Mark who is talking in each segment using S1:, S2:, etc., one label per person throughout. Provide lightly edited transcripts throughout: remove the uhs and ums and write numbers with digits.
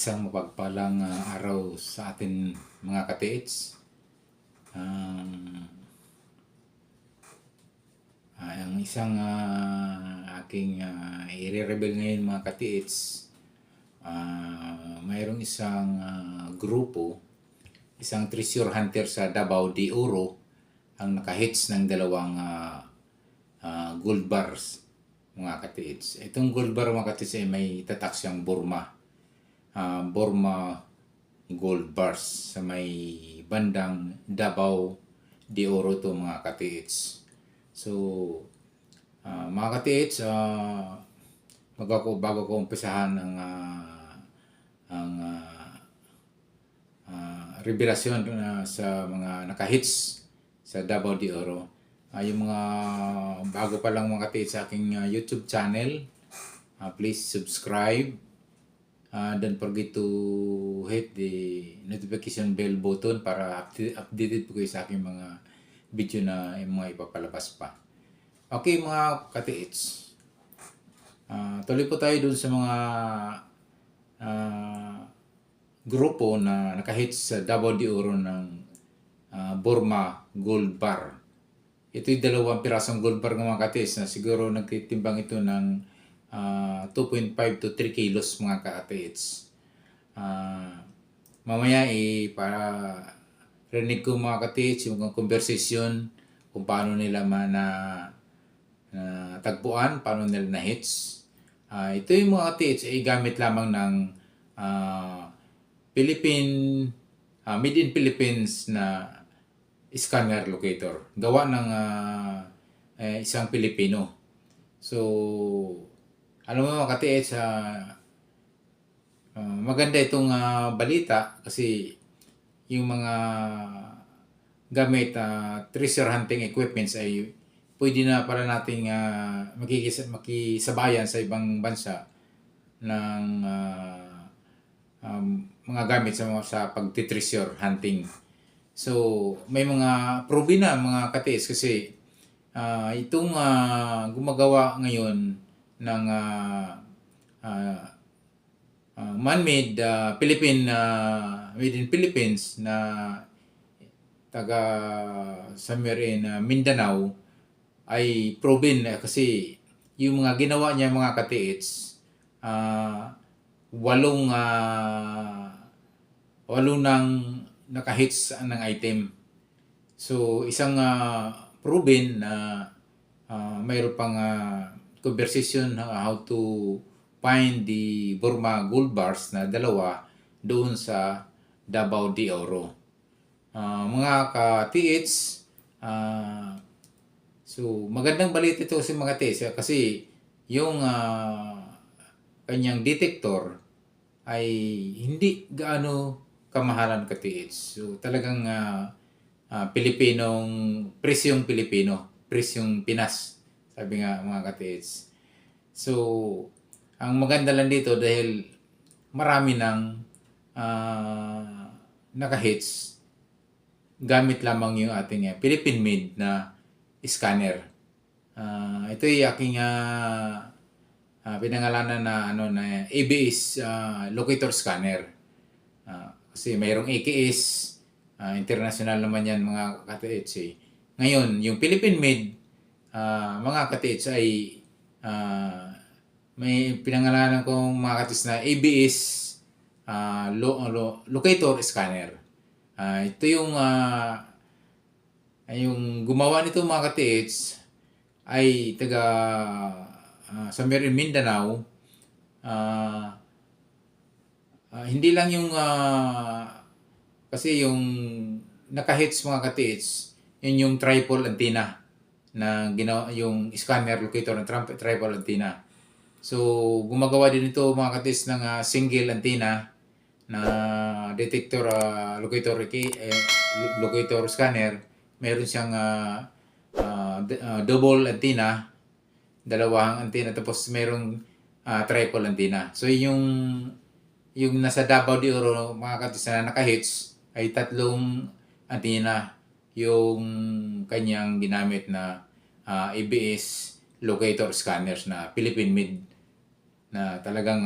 S1: Isang mapagpalang araw sa atin mga ka-TH. Ang isang aking i-reveal ngayon mga ka-TH, mayroong isang grupo, isang treasure hunter sa Davao de Oro ang nakahits ng dalawang gold bars mga ka-TH. Itong gold bar mga ka-TH ay may tatak siyang Burma gold bars sa may bandang Davao de Oro to mga ka-TH. So, mga ka-TH, bago ko umpisahan ang revelasyon sa mga nakahits sa Davao de Oro. Yung mga bago pa lang mga ka-TH sa aking YouTube channel, please subscribe. Don't forget to hit the notification bell button para updated po kayo sa aking mga video na mga ipapalabas pa. Okay mga ka-TH, tuloy po tayo dun sa mga grupo na nakahits sa Davao de Oro ng Burma Gold Bar. Ito'y dalawang pirasong gold bar ng mga ka-TH na siguro nagtitimbang ito ng 2.5 to 3 kilos mga ka-TH. Mamaya para rinig ko mga ka-TH yung conversation kung paano nila tagpuan, paano nila na-hits. Ito yung mga ka-TH ay gamit lamang ng made in Philippines na scanner locator. Gawa ng isang Pilipino. So, alam mo mga ka-TH, maganda itong balita kasi yung mga gamit treasure hunting equipments ay pwede na pala nating makisabayan sa ibang bansa ng mga gamit sa pagti-treasure hunting. So, may mga proven na mga ka-TH kasi itong gumagawa ngayon ng man-made made in Philippines na taga somewhere in Mindanao ay proven kasi yung mga ginawa niya mga ka-TH, walong nang nakahits ng item. So isang proven na mayroon pang conversation how to find the Burma gold bars na dalawa doon sa Davao de Oro. Mga ka-TH, so magandang balita ito sa mga TH kasi yung kanyang detector ay hindi gaano kamahalan ka-TH. So talagang presyong Pilipino, presyong Pinas, sabi nga mga ka-TH. So, ang maganda lang dito dahil marami ng nakahits gamit lamang yung ating Philippine-made na scanner. Ito yung aking pinangalanan na ABS locator scanner. Kasi mayroong AKS, international naman yan mga ka-TH. Ngayon, yung Philippine-made mga ka-TH ay may pinangalanan kong mga ka-TH na ABS locator scanner. Ito yung gumawa nito mga ka-TH ay taga somewhere in Mindanao. Hindi lang yung kasi yung naka-hits mga ka-TH, yun yung tripod antenna na ginawa yung scanner locator ng tripod antenna. So gumagawa din ito mga ka-TH ng single antenna na detector locator scanner. Meron siyang double antenna, dalawang antenna, tapos merong tripod antenna. So yung nasa Davao de Oro mga ka-TH na naka-hits ay tatlong antenna yung kanyang ginamit na ABS locator scanners na Philippine-made na talagang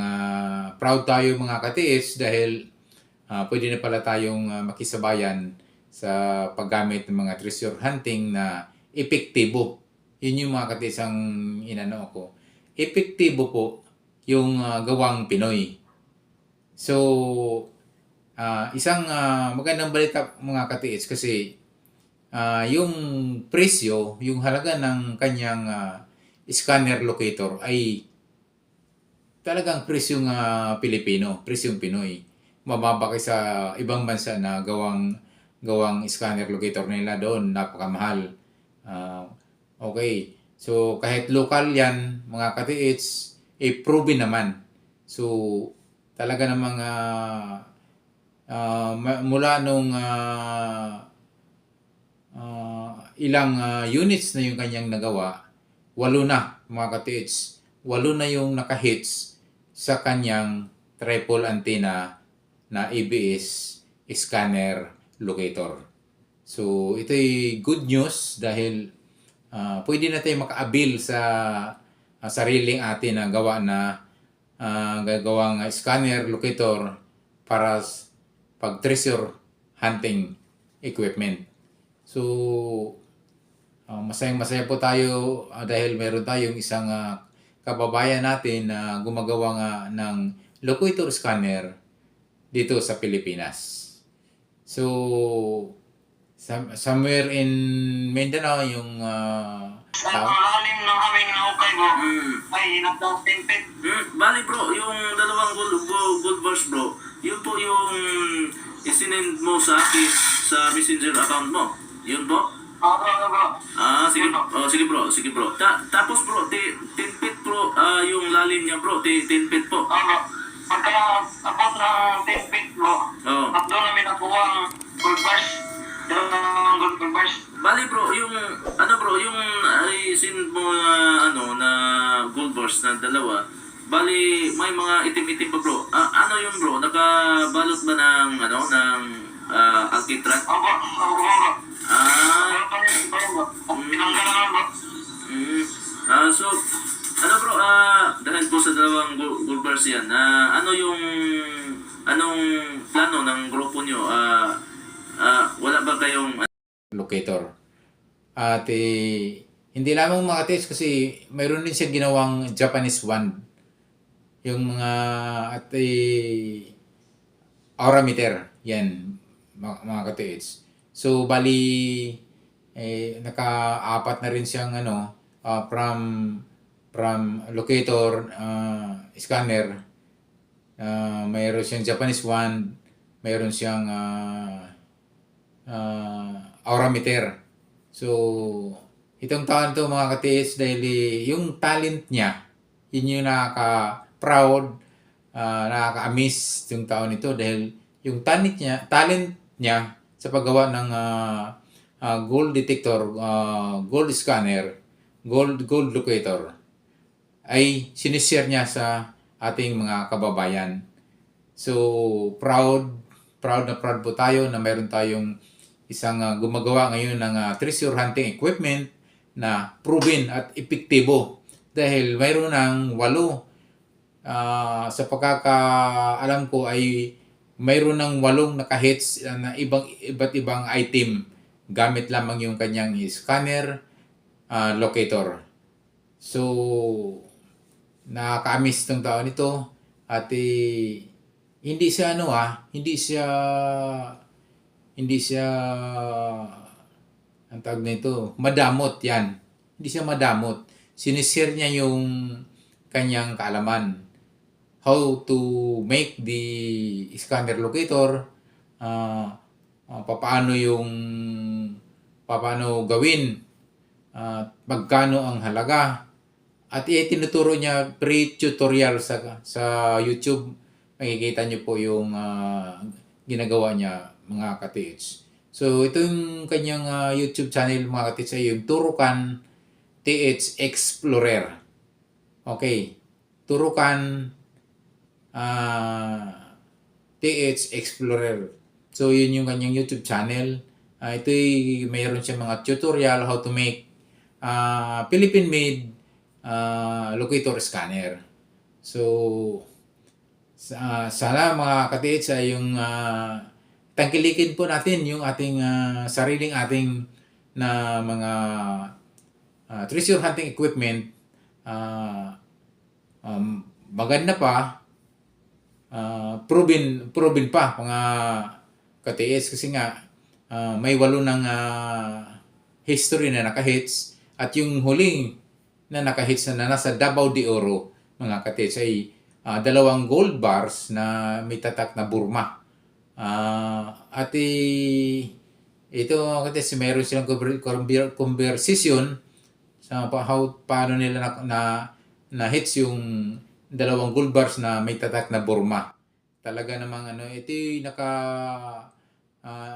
S1: proud tayo mga katiis dahil pwede na pala tayong makisabayan sa paggamit ng mga treasure hunting na epektibo. Yun yung mga katiis ang inano ko. Epektibo po yung gawang Pinoy. So, isang magandang balita mga katiis kasi yung presyo, yung halaga ng kanyang scanner locator ay talagang presyong Pilipino, presyong Pinoy. Mababa kaysa ibang bansa na gawang scanner locator nila doon, napakamahal. Okay. So kahit local 'yan, mga katiits, proven naman. So talaga namang mula nung ilang units na yung kanyang nagawa, 8 na mga katiits. 8 na yung naka-hits sa kanyang triple antenna na ABS scanner locator. So, ito'y good news dahil pwede na tayo makaabil sa sariling atin na gawa na gagawang scanner locator para pag treasure hunting equipment. So, masayang-masaya po tayo dahil meron tayong isang kababayan natin na gumagawa nga ng locator scanner dito sa Pilipinas. So, somewhere in Mindanao yung
S2: Ang lalim ng aming naukay bro ay nagdaang 10 feet.
S3: Bali bro, yung dalawang gold bars bro, yun po yung isinend mo sa akin sa messenger account mo. Yun po?
S2: Bro.
S3: Sige. Oh, sige bro. Tapos bro, 10 feet bro, yung lalim niya bro, 10 feet po.
S2: Bro. Pagka abot ng 10 feet bro,
S3: Oo.
S2: at doon namin nakuha ang gold bars. Dalawang gold bars.
S3: Bali bro, yung yung isin mo na gold bars na dalawa. Bali may mga itim-itim pa bro. Ano yung bro? Nakabalot ba ng ng alcatraz?
S2: Bro. Pinanggalangan bro.
S3: So bro, dahil po sa dalawang gold bars yan, anong plano ng grupo nyo? Wala ba kayong
S1: locator. At hindi lamang mga katiis kasi mayroon din siya ginawang Japanese wand. Yung mga aura meter. Yan, mga katiis. So, bali, naka-apat na rin siyang from locator, scanner. Mayroon siyang Japanese wand. Mayroon siyang aura meter. So, itong taon to mga katiis dahil yung talent niya, yun yung nakaka-proud, nakaka-amaze yung taon ito dahil yung talent niya sa paggawa ng gold detector, gold scanner, gold locator ay sinishare niya sa ating mga kababayan. So, proud na proud po tayo na mayroon tayong isang gumagawa ngayon ng treasure hunting equipment na proven at epektibo dahil mayroon ng 8 sa pagkakaalam ko ay mayroon ng 8 naka-hits na iba't ibang item gamit lamang yung kanyang scanner locator. So nakaka-amaze tong taon ito at hindi siya ang tawag nito, madamot yan. Hindi siya madamot. Sinishare niya yung kanyang kaalaman. How to make the scanner locator, paano gawin, magkano ang halaga. At tinuturo niya pre-tutorial sa YouTube. Makikita niyo po yung ginagawa niya mga katiits. So, ito yung kanyang YouTube channel mga katiits ay yung Turukan TH Explorer. Okay. Turukan TH Explorer. So, yun yung kanyang YouTube channel. Ito'y mayroon siya mga tutorial how to make Philippine-made locator scanner. So, sana mga katiits ay yung tangkilikin po natin yung ating sariling ating na mga treasure hunting equipment. Maganda pa, proven pa mga katiis kasi nga may 8 ng history na nakahits at yung huling na nakahits na nasa Davao de Oro mga katiis ay 2 gold bars na may tatak na Burma. Ito katiis meron silang conversation sa paano nila na hits yung 2 gold bars na may tatak na Burma. Talaga namang ito yung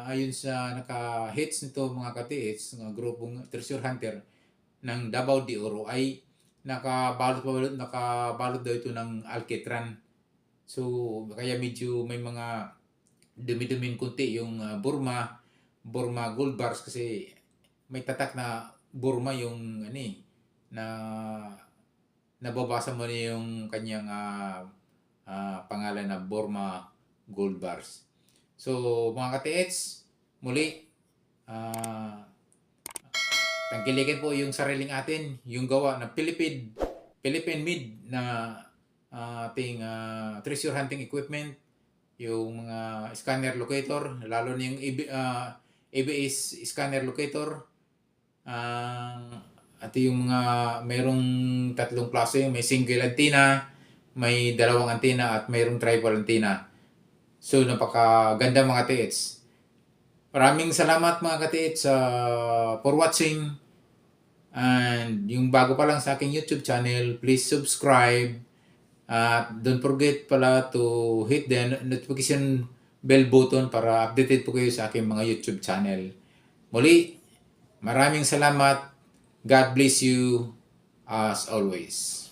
S1: ayon sa naka-hits nito mga katiits, ng grupong treasure hunter ng Davao de Oro ay nakabalot daw ito ng alkitran. So, kaya medyo may mga dumi-dumin kunti yung Burma gold bars kasi may tatak na Burma yung na nababasa mo na yung kanyang pangalan na Burma gold bars. So, mga katiits, muli, tangkilikin po yung sariling atin, yung gawa ng Philippine made na ating treasure hunting equipment, yung mga scanner locator, lalo na yung ABS scanner locator, at yung mga merong 3 klase, may single antenna, may 2 antenna at mayroong tribal antenna. So, napakaganda mga katiits. Maraming salamat mga katiits for watching. And yung bago pa lang sa aking YouTube channel, please subscribe. At don't forget pala to hit the notification bell button para updated po kayo sa aking mga YouTube channel. Muli, maraming salamat. God bless you as always.